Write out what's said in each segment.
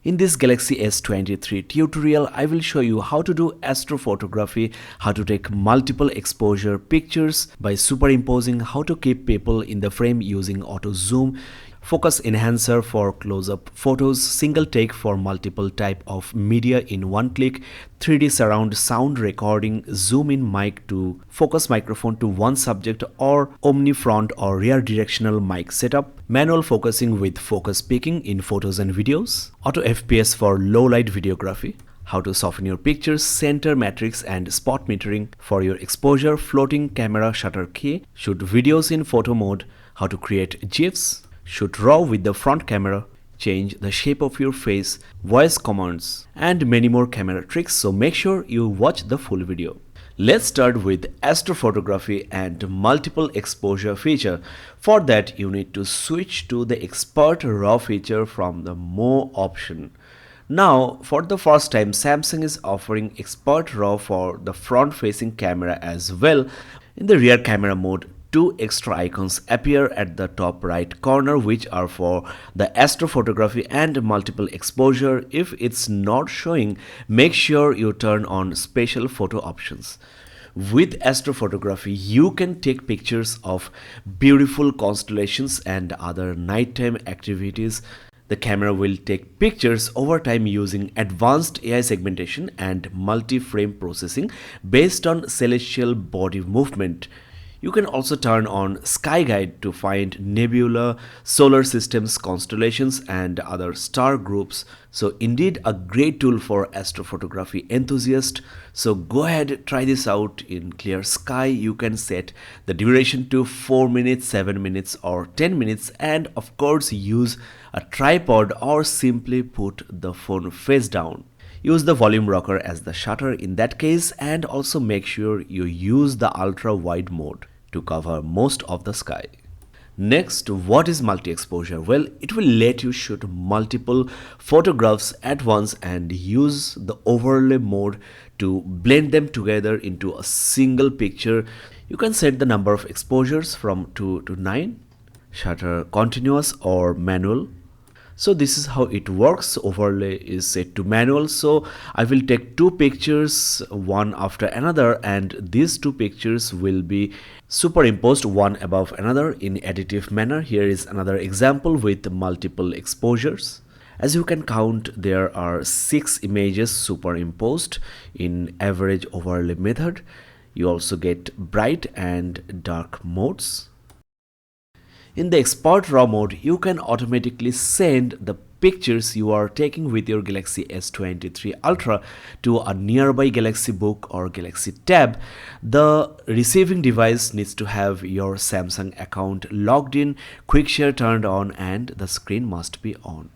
In this Galaxy S23 tutorial, I will show you how to do astrophotography, how to take multiple exposure pictures by superimposing, how to keep people in the frame using auto zoom, focus enhancer for close-up photos, single take for multiple type of media in one click, 3D surround sound recording, zoom in mic to focus microphone to one subject, or omni front or rear directional mic setup, manual focusing with focus picking in photos and videos, auto FPS for low light videography, how to soften your pictures, center matrix and spot metering for your exposure, floating camera shutter key, shoot videos in photo mode, how to create GIFs, shoot RAW with the front camera, change the shape of your face, voice commands, and many more camera tricks, so make sure you watch the full video. Let's start with astrophotography and multiple exposure feature. For that, you need to switch to the expert RAW feature from the more option. Now, for the first time, Samsung is offering expert RAW for the front facing camera as well. In the rear camera mode, two extra icons appear at the top right corner, which are for the astrophotography and multiple exposure. If it's not showing, make sure you turn on special photo options. With astrophotography, you can take pictures of beautiful constellations and other nighttime activities. The camera will take pictures over time using advanced AI segmentation and multi-frame processing based on celestial body movement. You can also turn on Sky Guide to find nebula, solar systems, constellations, and other star groups. So indeed a great tool for astrophotography enthusiasts. So go ahead, try this out in clear sky. You can set the duration to 4 minutes, 7 minutes, or 10 minutes, and of course use a tripod or simply put the phone face down. Use the volume rocker as the shutter in that case, and also make sure you use the ultra wide mode to cover most of the sky. Next, what is multi-exposure? Well, it will let you shoot multiple photographs at once and use the overlay mode to blend them together into a single picture. You can set the number of exposures from 2 to 9, shutter continuous or manual. So this is how it works. Overlay is set to manual. So I will take two pictures one after another, and these two pictures will be superimposed one above another in additive manner. Here is another example with multiple exposures. As you can count, there are 6 images superimposed in average overlay method. You also get bright and dark modes. In the expert RAW mode, you can automatically send the pictures you are taking with your Galaxy S23 Ultra to a nearby Galaxy Book or Galaxy Tab. The receiving device needs to have your Samsung account logged in, quick share turned on, and the screen must be on.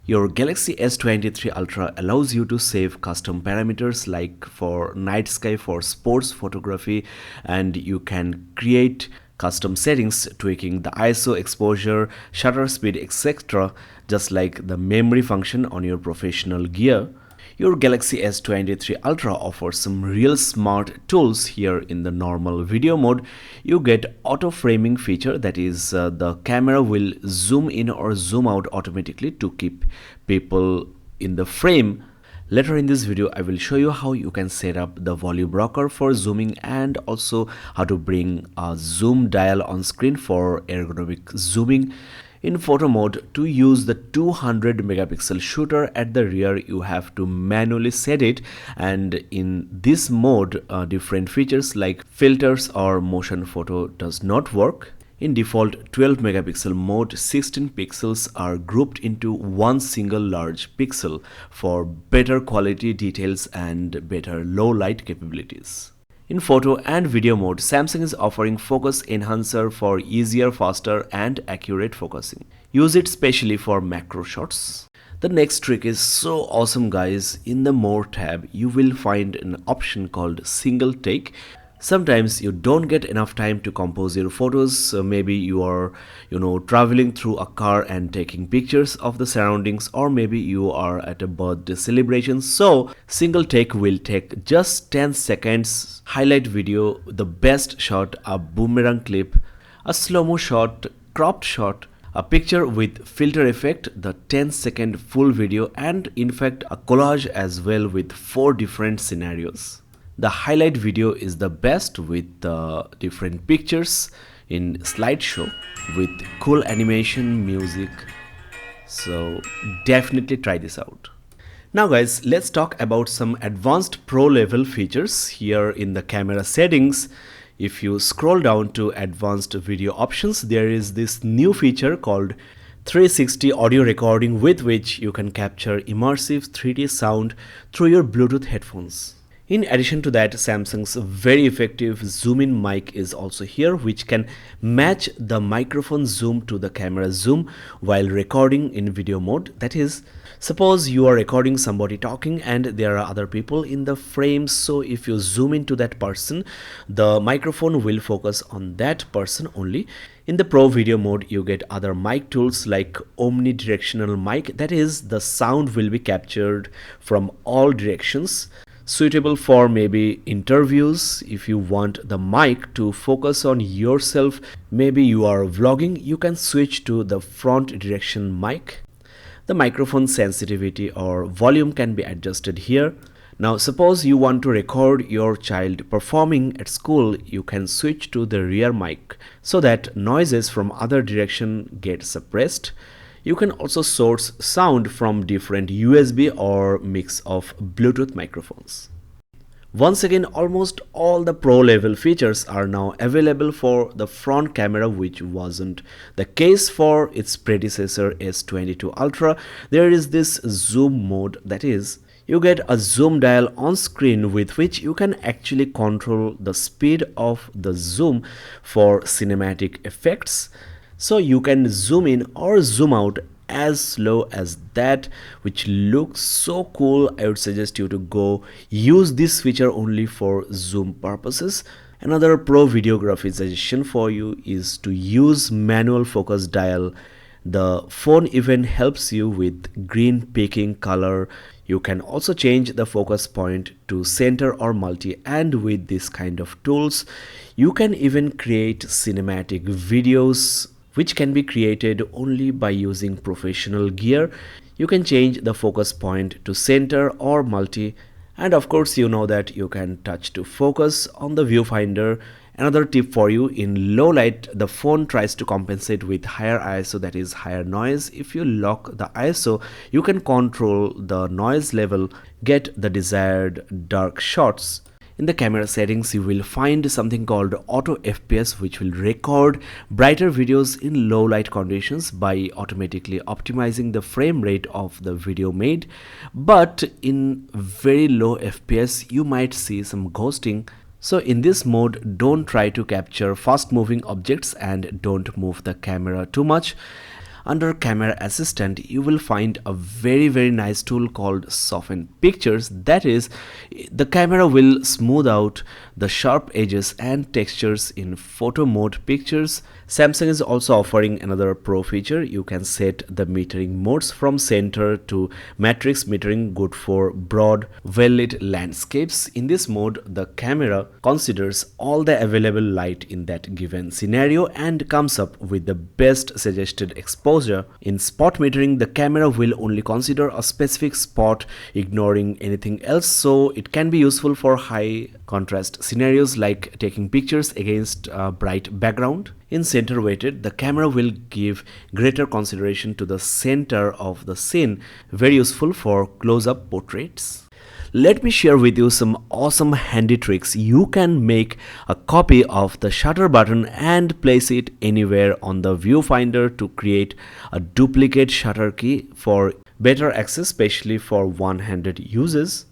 Your Galaxy S23 Ultra allows you to save custom parameters like for night sky, for sports photography, and you can create custom settings tweaking the ISO, exposure, shutter speed, etc., just like the memory function on your professional gear. Your Galaxy S23 Ultra offers some real smart tools. Here in the normal video mode, you get auto framing feature, that is the camera will zoom in or zoom out automatically to keep people in the frame. Later in this video, I will show you how you can set up the volume rocker for zooming, and also how to bring a zoom dial on screen for ergonomic zooming. In photo mode, to use the 200 megapixel shooter at the rear, you have to manually set it, and in this mode, different features like filters or motion photo does not work. In default 12 megapixel mode, 16 pixels are grouped into one single large pixel for better quality details and better low light capabilities. In photo and video mode, Samsung is offering focus enhancer for easier, faster, and accurate focusing. Use it specially for macro shots. The next trick is so awesome, guys. In the More tab, you will find an option called single take. Sometimes you don't get enough time to compose your photos. Maybe you are traveling through a car and taking pictures of the surroundings, or maybe you are at a birthday celebration. So single take will take just 10 seconds, highlight video, the best shot, a boomerang clip, a slow-mo shot, cropped shot, a picture with filter effect, the 10-second full video, and in fact a collage as well with 4 different scenarios. The highlight video is the best with different pictures in slideshow with cool animation, music. So definitely try this out. Now guys, let's talk about some advanced pro level features here in the camera settings. If you scroll down to advanced video options, there is this new feature called 360 audio recording, with which you can capture immersive 3D sound through your Bluetooth headphones. In addition to that, Samsung's very effective zoom in mic is also here, which can match the microphone zoom to the camera zoom while recording in video mode. That is, suppose you are recording somebody talking and there are other people in the frame, so if you zoom into that person, the microphone will focus on that person only. In the Pro video mode, you get other mic tools like omnidirectional mic, that is, the sound will be captured from all directions, suitable for maybe interviews. If you want the mic to focus on yourself, maybe you are vlogging, you can switch to the front direction mic. The microphone sensitivity or volume can be adjusted here. Now suppose you want to record your child performing at school, you can switch to the rear mic so that noises from other direction get suppressed. You can also source sound from different USB or mix of Bluetooth microphones. Once again, almost all the pro level features are now available for the front camera, which wasn't the case for its predecessor S22 Ultra. There is this zoom mode, that is, you get a zoom dial on screen with which you can actually control the speed of the zoom for cinematic effects. So you can zoom in or zoom out as slow as that, which looks so cool. I would suggest you to go use this feature only for zoom purposes. Another pro videography suggestion for you is to use manual focus dial. The phone even helps you with green peaking color. You can also change the focus point to center or multi, and with this kind of tools you can even create cinematic videos which can be created only by using professional gear. You can change the focus point to center or multi, and of course you know that you can touch to focus on the viewfinder. Another tip for you, in low light the phone tries to compensate with higher ISO, that is higher noise. If you lock the ISO, you can control the noise level, get the desired dark shots. In the camera settings, you will find something called Auto FPS, which will record brighter videos in low light conditions by automatically optimizing the frame rate of the video made. But in very low FPS, you might see some ghosting. So in this mode, don't try to capture fast moving objects and don't move the camera too much. Under camera assistant, you will find a very nice tool called soften pictures. That is, the camera will smooth out the sharp edges and textures in photo mode pictures. Samsung is also offering another pro feature. You can set the metering modes from center to matrix metering, good for broad well lit landscapes. In this mode, the camera considers all the available light in that given scenario and comes up with the best suggested exposure. In spot metering, the camera will only consider a specific spot, ignoring anything else, so it can be useful for high contrast scenarios like taking pictures against a bright background. In center weighted, the camera will give greater consideration to the center of the scene, very useful for close-up portraits. Let me share with you some awesome handy tricks. You can make a copy of the shutter button and place it anywhere on the viewfinder to create a duplicate shutter key for better access, especially for one-handed uses.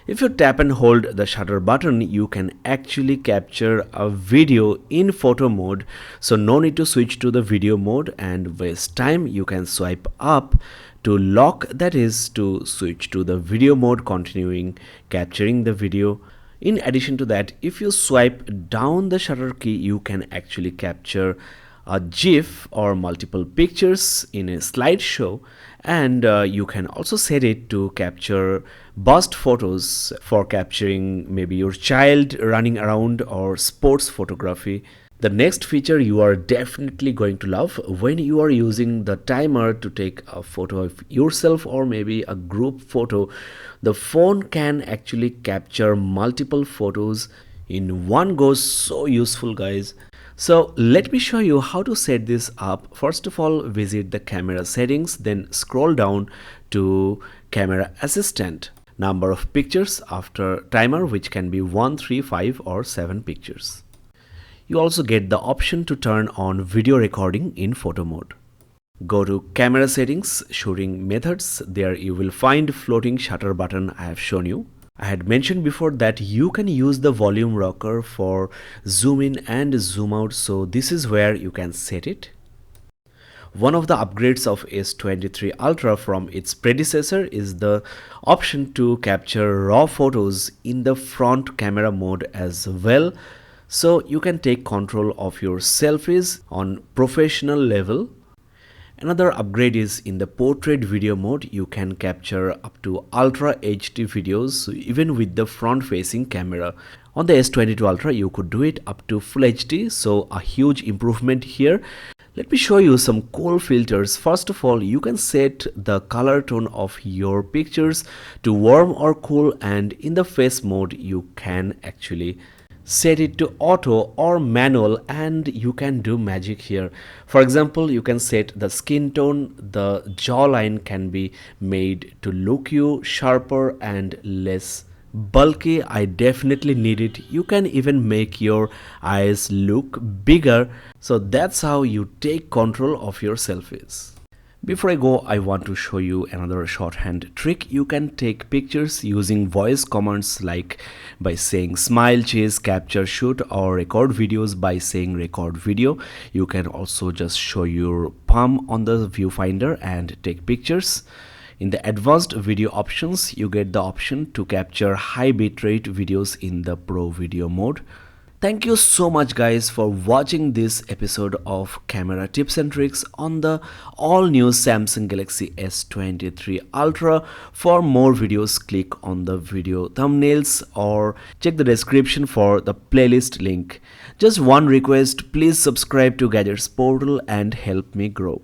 If you tap and hold the shutter button, you can actually capture a video in photo mode, so no need to switch to the video mode and waste time. You can swipe up to lock, that is to switch to the video mode, continuing capturing the video. In addition to that, if you swipe down the shutter key, you can actually capture a GIF or multiple pictures in a slideshow, and you can also set it to capture burst photos for capturing maybe your child running around or sports photography. The next feature you are definitely going to love: when you are using the timer to take a photo of yourself or maybe a group photo, the phone can actually capture multiple photos in one go. So useful, guys. So let me show you how to set this up. First of all, visit the camera settings, then scroll down to camera assistant. Number of pictures after timer, which can be 1, 3, 5 or 7 pictures. You also get the option to turn on video recording in photo mode. Go to camera settings, shooting methods. There you will find floating shutter button I have shown you. I had mentioned before that you can use the volume rocker for zoom in and zoom out, so this is where you can set it. One of the upgrades of S23 Ultra from its predecessor is the option to capture raw photos in the front camera mode as well. So you can take control of your selfies on professional level. Another upgrade is in the portrait video mode. You can capture up to Ultra HD videos even with the front facing camera. On the S22 Ultra you could do it up to Full HD, so a huge improvement here. Let me show you some cool filters. First of all, you can set the color tone of your pictures to warm or cool, and in the face mode you can actually set it to auto or manual, and you can do magic here. For example, you can set the skin tone. The jawline can be made to look you sharper and less bulky. I definitely need it. You can even make your eyes look bigger. So that's how you take control of your selfies. Before I go, I want to show you another shorthand trick. You can take pictures using voice commands, like by saying smile, chase, capture, shoot, or record videos by saying record video. You can also just show your palm on the viewfinder and take pictures. In the advanced video options, you get the option to capture high bitrate videos in the pro video mode. Thank you so much, guys, for watching this episode of camera tips and tricks on the all new Samsung Galaxy S23 Ultra. For more videos, click on the video thumbnails or check the description for the playlist link. Just one request, please subscribe to Gadgets Portal and help me grow.